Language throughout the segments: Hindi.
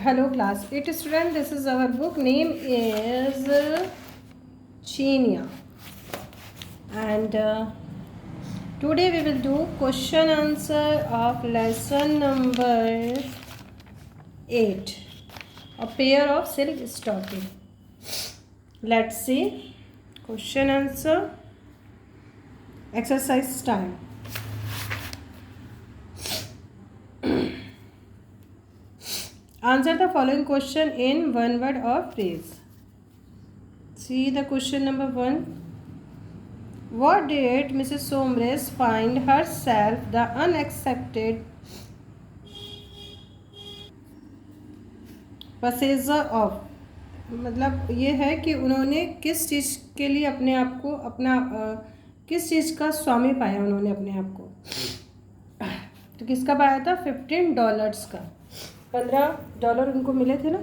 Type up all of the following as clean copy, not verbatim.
Hello class 8 student, this is our book name is Chenia, and today we will do question answer of lesson number 8, a pair of silk stocking. Let's see question answer exercise time. Answer the following question in one word or phrase. See the question number 1. What did Mrs. Somres find herself the unaccepted possessor of? मतलब ये है कि उन्होंने किस चीज़ के लिए अपने आप को किस चीज़ का स्वामी पाया उन्होंने अपने आप को. तो किसका पाया था? $15 का. $15 उनको मिले थे ना.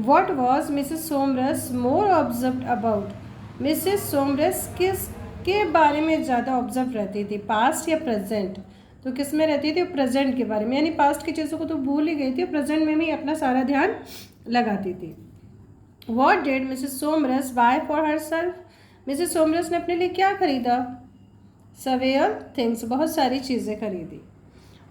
What was Mrs. Somers more observed about? Mrs. Somers किस के बारे में ज़्यादा ऑब्जर्व रहती थी, पास्ट या प्रेजेंट? तो किस में रहती थी? प्रेजेंट के बारे में, यानी पास्ट की चीज़ों को तो भूल ही गई थी, प्रेजेंट में भी अपना सारा ध्यान लगाती थी. What did Mrs. Somers buy for herself? Mrs. Somers ने अपने लिए क्या खरीदा? Several things, बहुत सारी चीज़ें खरीदी.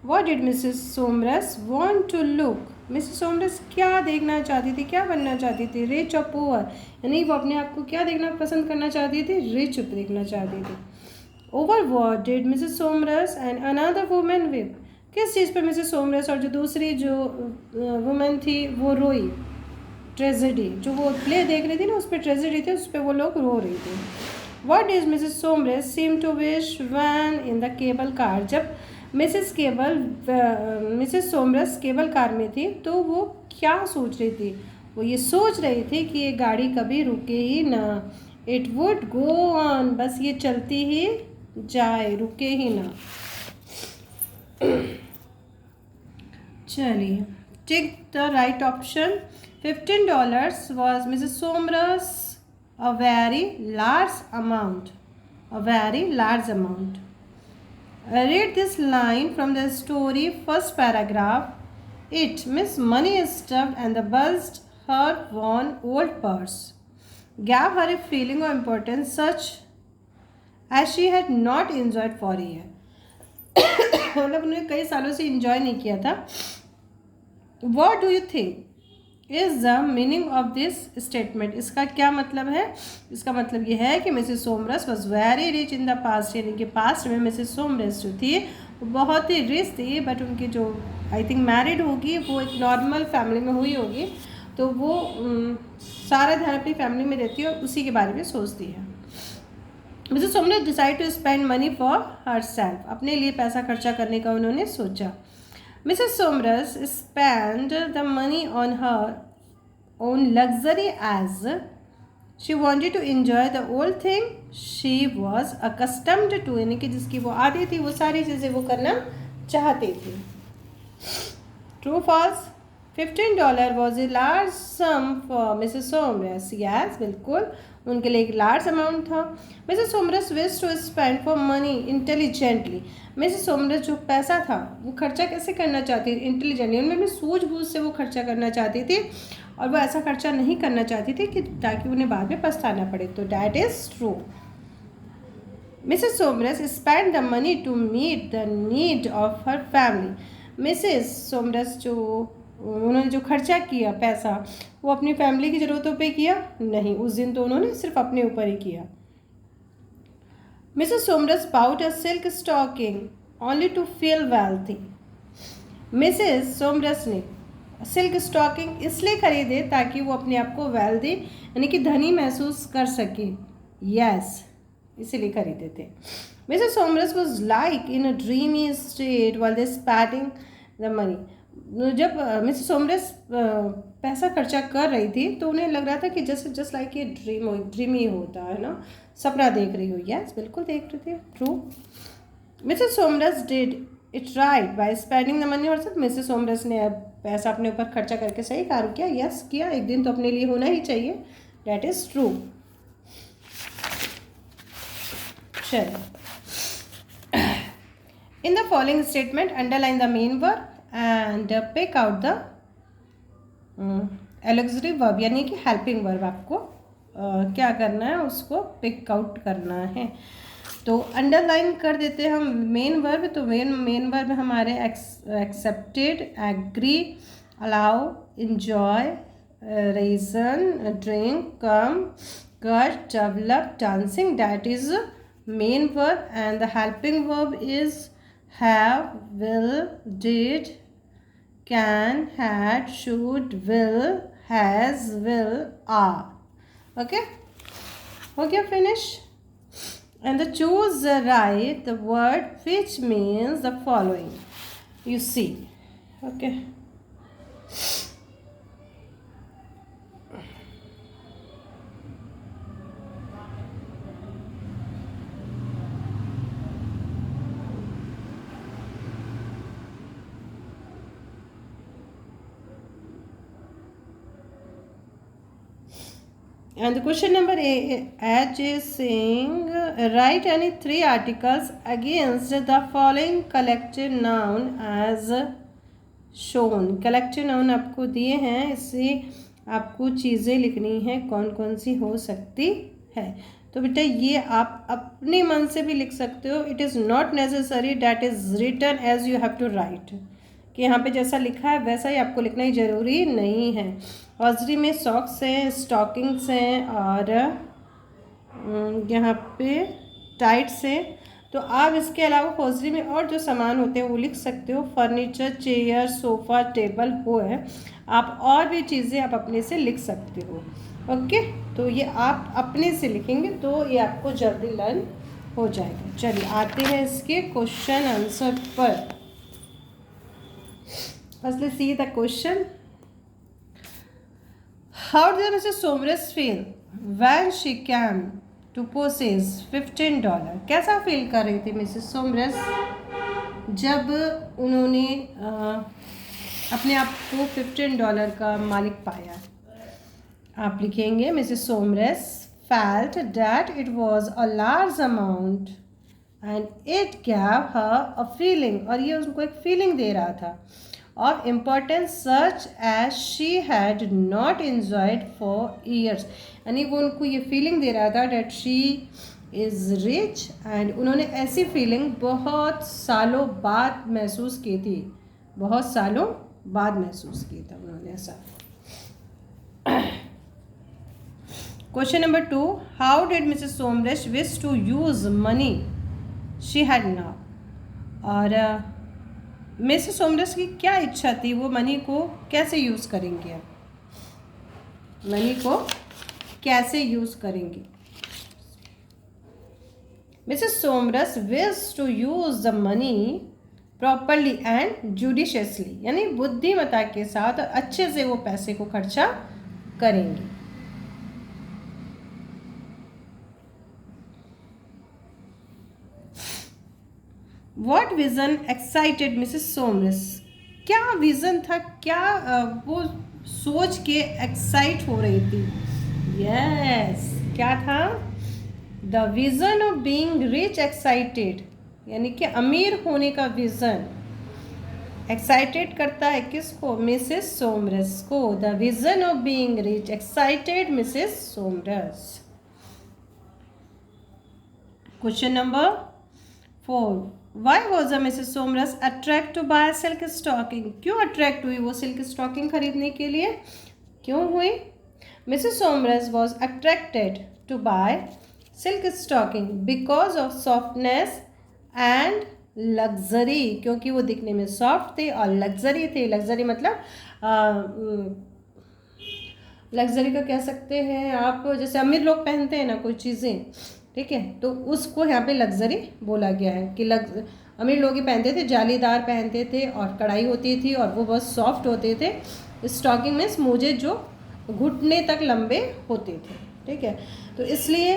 What did Mrs. Somers want to look? Mrs. Somers क्या देखना चाहती थी, क्या बनना चाहती थी? रिच और पुअर, यानी वो अपने आप को क्या देखना पसंद करना चाहती थी? रिच देखना चाहती थी. Over what did Mrs. Somers and another woman weep? किस चीज़ पर Mrs. Somers और जो दूसरी जो वुमेन थी वो रोई? ट्रेजेडी, जो वो प्ले देख रही थी ना, उस पर ट्रेजेडी थी, उस पर वो लोग रो रही थी. What did Mrs. Somers seem to wish when in the cable car? जब मिसेस सोमरस केबल कार में थी तो वो क्या सोच रही थी? वो ये सोच रही थी कि ये गाड़ी कभी रुके ही ना. इट वुड गो ऑन, बस ये चलती ही जाए, रुके ही ना. चलिए, tick the right option. $15 was Mrs. Somers a very large amount. A very large amount. Read this line from the story, first paragraph. It, Miss Money stuffed and the buzzed her worn old purse, gave her a feeling of importance such as she had not enjoyed for a year. मतलब उन्होंने कई सालों से enjoy नहीं किया था. What do you think is the meaning of this statement? इसका क्या मतलब है? इसका मतलब ये है कि Mrs Sommers was very rich in the past, यानी कि पास्ट में मिसेस सोमरस जो थी वो बहुत ही रिच थी, बट उनकी जो आई थिंक मैरिड होगी वो एक नॉर्मल फैमिली में हुई होगी, तो वो सारा ध्यान अपनी फैमिली में देती है और उसी के बारे में सोचती है. Mrs Sommers decide to spend money for her self, अपने लिए पैसा खर्चा करने का उन्होंने सोचा. Mrs. Somers spent the money on her own luxury as she wanted to enjoy the old thing she was accustomed to, यानी कि जिसकी वो आदी थी वो सारी चीज़ें वो करना चाहती थी. True false? $15 was a large sum for Mrs. Somers. Yes, बिल्कुल उनके लिए एक लार्ज अमाउंट था. Mrs. Somers wished to spend for money intelligently. Mrs. Somers जो पैसा था वो खर्चा कैसे करना चाहती थी? इंटेलिजेंटली, उनमें भी सूझबूझ से वो खर्चा करना चाहती थी और वो ऐसा खर्चा नहीं करना चाहती थी कि ताकि उन्हें बाद में पछताना पड़े. तो that is true. Mrs. Somers spent the money to meet the need of her family. Mrs. Somers जो उन्होंने जो खर्चा किया पैसा वो अपनी फैमिली की ज़रूरतों पे किया नहीं, उस दिन तो उन्होंने सिर्फ अपने ऊपर ही किया. Mrs. Somers bought a silk stocking only to feel wealthy. Mrs. Somers ने सिल्क स्टॉकिंग इसलिए खरीदे ताकि वो अपने आप को वेल्दी यानी कि धनी महसूस कर सके. यस, इसीलिए खरीदे थे. Mrs. Somers was like in a dreamy state while they spending the money. जब मिसेस सोमरस पैसा खर्चा कर रही थी तो उन्हें लग रहा था कि जस्ट लाइक ये ड्रीम ही होता है ना, सपना देख रही हो. यस, बिल्कुल देख रही थी. True. Mrs Sommers did it right by spending the money और सब. मिसेस सोमरस ने पैसा अपने ऊपर खर्चा करके सही कार्य किया. यस, किया. एक दिन तो अपने लिए होना ही चाहिए. That is true. चलो, in the following statement underline the main verb and pick out the auxiliary verb यानी कि हेल्पिंग वर्ब आपको क्या करना है, उसको पिक आउट करना है। तो अंडरलाइन कर देते हैं हम मेन वर्ब। तो मेन वर्ब हमारे accepted, agree, allow, enjoy, reason, drink, come, cut, develop, dancing, that is main verb. And the helping verb is have, will, did, can, had, should, will, has, will, are. Okay, okay, finish. And the choose the right the word which means the following, you see. Okay, and the question number H is saying write any 3 articles against the following collective noun as shown. Collective noun आपको दिए हैं, इससे आपको चीज़ें लिखनी है कौन कौन सी हो सकती है। तो बेटा ये आप अपने मन से भी लिख सकते हो। It is not necessary that is written as you have to write, कि यहाँ पे जैसा लिखा है वैसा ही आपको लिखना ही ज़रूरी नहीं है। हौजरी में सॉक्स हैं, स्टॉकिंग्स हैं और यहाँ पे टाइट्स हैं। तो आप इसके अलावा हौजरी में और जो सामान होते हैं वो लिख सकते हो। फर्नीचर, चेयर, सोफ़ा, टेबल हो है, आप और भी चीज़ें आप अपने से लिख सकते हो। ओके, तो ये आप अपने से लिखेंगे तो ये आपको जल्दी लर्न हो जाएगा। चलिए आते हैं इसके क्वेश्चन आंसर पर। Firstly see the question, how did Mrs Sommers feel when she came to possess $15? कैसा फील कर रही थी मिसेस सोमरस जब उन्होंने अपने आप को $15 का मालिक पाया? आप लिखेंगे Mrs Sommers felt that it was a large amount and it gave her a feeling, और ये उनको एक फीलिंग दे रहा था of importance such as she had not enjoyed for years. यानी वो उनको ये फीलिंग दे रहा था that she is rich, and उन्होंने ऐसी फीलिंग बहुत सालों बाद महसूस की थी, बहुत सालों बाद महसूस किया था उन्होंने ऐसा। Question number 2, how did Mrs Sommers wish to use money she had now? और मिसेस सोमरस की क्या इच्छा थी, वो मनी को कैसे यूज़ करेंगे? मनी को कैसे यूज़ करेंगे? Mrs Sommers wish to use the money properly and judiciously, यानी बुद्धिमता के साथ और अच्छे से वो पैसे को खर्चा करेंगी। What vision excited Mrs. सोमरस? क्या विज़न था, क्या वो सोच के एक्साइट हो रही थी? यस, क्या था? The vision of being rich excited, यानी कि अमीर होने का विज़न एक्साइटेड करता है किसको? मिसेस सोमरस को। The vision of being rich excited Mrs Sommers. Question number 4, why was a Mrs Sommers attract to buy silk stocking? क्यों अट्रैक्ट हुई वो सिल्क स्टॉकिंग खरीदने के लिए? क्यों हुई? Mrs Sommers was attracted to buy silk stocking because of softness and luxury, क्योंकि वो दिखने में सॉफ्ट थे और लग्जरी थे। लग्जरी मतलब लग्जरी का कह सकते हैं आप, जैसे अमीर लोग पहनते हैं ना कोई चीज़ें, ठीक है, तो उसको यहाँ पे लग्जरी बोला गया है कि अमीर लोग ही पहनते थे, जालीदार पहनते थे और कढ़ाई होती थी और वो बहुत सॉफ्ट होते थे। स्टॉकिंग मीन्स मोजे जो घुटने तक लंबे होते थे, ठीक है, तो इसलिए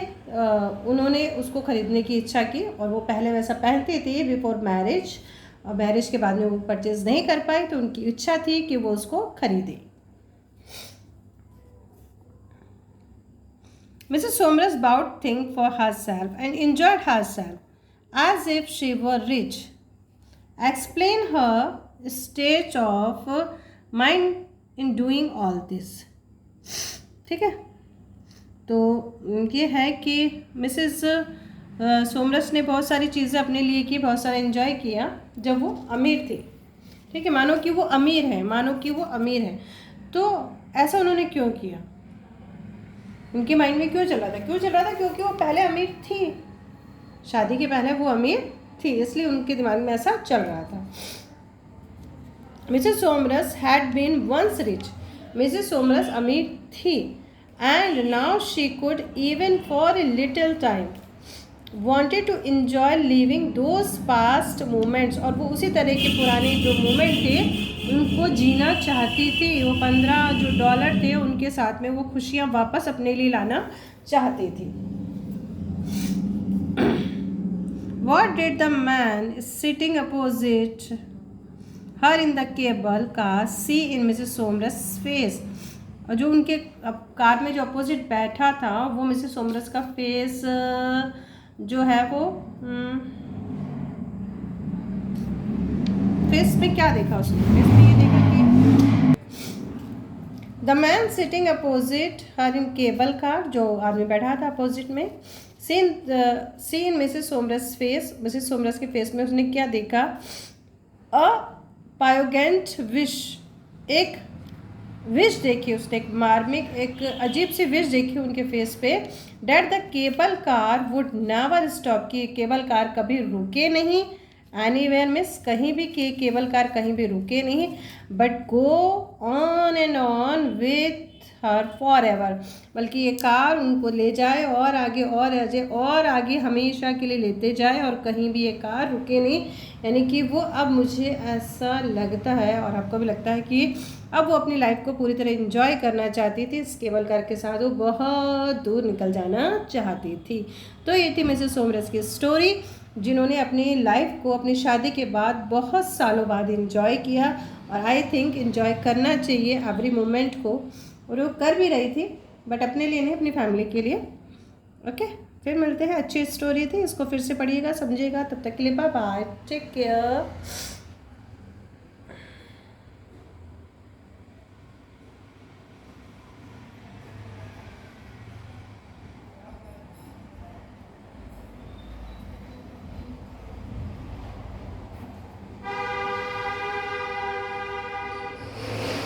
उन्होंने उसको ख़रीदने की इच्छा की और वो पहले वैसा पहनते थे बिफोर मैरिज, और मैरिज के बाद में वो परचेज़ नहीं कर पाई तो उनकी इच्छा थी कि वो उसको खरीदें। Mrs. Somers bought things for herself and enjoyed herself as if she were rich. Explain her state of mind in doing all this. ठीक है, तो ये है कि मिसेस सोमरस ने बहुत सारी चीज़ें अपने लिए की, बहुत सारा एंजॉय किया जब वो अमीर थी। ठीक है, मानो कि वो अमीर है, मानो कि वो अमीर है, तो ऐसा उन्होंने क्यों किया, उनके माइंड में क्यों चल रहा था, क्यों चल रहा था? क्योंकि वो पहले अमीर थी, शादी के पहले वो अमीर थी, इसलिए उनके दिमाग में ऐसा चल रहा था। Mrs Sommers had been once rich, Mrs Sommers अमीर थी, and now she could even for a little time wanted to enjoy living those past moments, और वो उसी तरह के पुराने जो मोमेंट थे उनको जीना चाहती थी। वो 15 जो डॉलर थे उनके साथ में वो खुशियाँ वापस अपने लिए लाना चाहती थी। What did the man sitting opposite her in the cable car see in Mrs. Somers' face? और जो उनके कार में जो अपोजिट बैठा था वो मिसेस सोमरस का फेस जो है वो फेस में क्या देखा उसने? फेस में ये देखा कि the man sitting opposite her in cable car, जो आदमी बैठा था अपोजिट में, सीन मिसेस सोमरस फेस, मिसेस सोमरस के फेस में उसने क्या देखा? अ पायोगेंट विश, एक विश देखी उसने, एक मार्मिक, एक अजीब सी विश देखी उनके फेस पे। That the cable car would never stop, कि केबल कार कभी रुके नहीं, एनीवेयर मिस, कहीं भी कि केबल कार कहीं भी रुके नहीं, but go on and on with her for ever, बल्कि ये कार उनको ले जाए और आगे और आगे और आगे हमेशा के लिए लेते जाए और कहीं भी ये कार रुके नहीं। यानी कि वो, अब मुझे ऐसा लगता है और आपको भी लगता है कि अब वो अपनी लाइफ को पूरी तरह एंजॉय करना चाहती थी, इस केबल कार के साथ वो बहुत दूर निकल जाना चाहती थी। तो ये थी मिसेस सोमरस की स्टोरी, जिन्होंने अपनी लाइफ को अपनी शादी के बाद बहुत सालों बाद एंजॉय किया, और आई थिंक एंजॉय करना चाहिए एवरी मोमेंट को, और वो कर भी रही थी, बट अपने लिए नहीं, अपनी फैमिली के लिए। ओके, फिर मिलते हैं। अच्छी स्टोरी थी, इसको फिर से पढ़िएगा, समझिएगा। तब तक के लिए बाय बाय, टेक केयर।